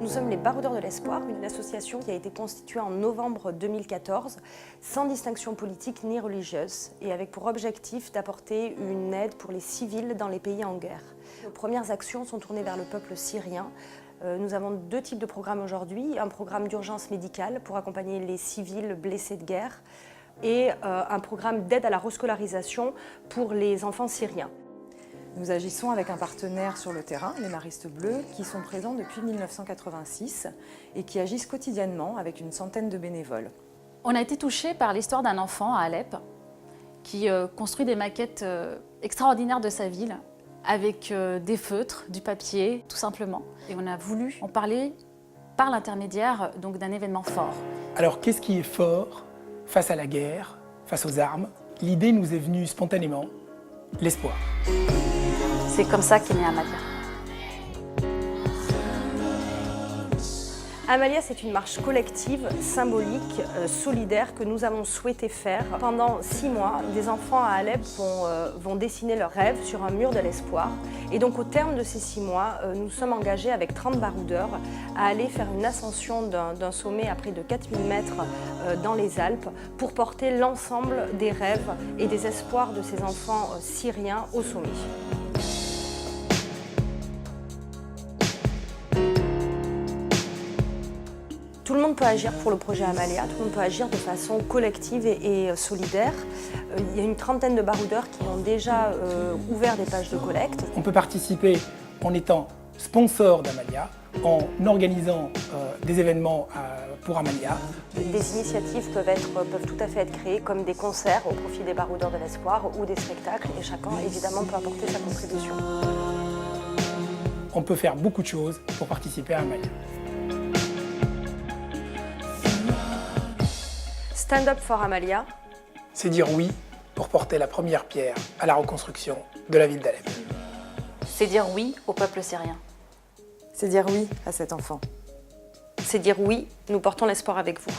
Nous sommes les Baroudeurs de l'Espoir, une association qui a été constituée en novembre 2014, sans distinction politique ni religieuse, et avec pour objectif d'apporter une aide pour les civils dans les pays en guerre. Nos premières actions sont tournées vers le peuple syrien. Nous avons deux types de programmes aujourd'hui, un programme d'urgence médicale pour accompagner les civils blessés de guerre et un programme d'aide à la rescolarisation pour les enfants syriens. Nous agissons avec un partenaire sur le terrain, les Maristes Bleus, qui sont présents depuis 1986 et qui agissent quotidiennement avec une centaine de bénévoles. On a été touchés par l'histoire d'un enfant à Alep qui construit des maquettes extraordinaires de sa ville avec des feutres, du papier, tout simplement. Et on a voulu en parler par l'intermédiaire d'un événement fort. Alors qu'est-ce qui est fort face à la guerre, face aux armes? L'idée nous est venue spontanément, l'espoir. C'est comme ça qu'est née Amalia. Amalia, c'est une marche collective, symbolique, solidaire que nous avons souhaité faire. Pendant 6 mois, des enfants à Alep vont dessiner leurs rêves sur un mur de l'espoir. Et donc au terme de ces 6 mois, nous sommes engagés avec 30 baroudeurs à aller faire une ascension d'un sommet à près de 4000 mètres dans les Alpes pour porter l'ensemble des rêves et des espoirs de ces enfants syriens au sommet. Tout le monde peut agir pour le projet Amalia, tout le monde peut agir de façon collective et solidaire. Il y a une trentaine de baroudeurs qui ont déjà ouvert des pages de collecte. On peut participer en étant sponsor d'Amalia, en organisant des événements pour Amalia. Des initiatives peuvent tout à fait être créées, comme des concerts au profit des baroudeurs de l'espoir ou des spectacles, et chacun évidemment peut apporter sa contribution. On peut faire beaucoup de choses pour participer à Amalia. Stand Up for Amalia. C'est dire oui pour porter la première pierre à la reconstruction de la ville d'Alep. C'est dire oui au peuple syrien. C'est dire oui à cet enfant. C'est dire oui, nous portons l'espoir avec vous.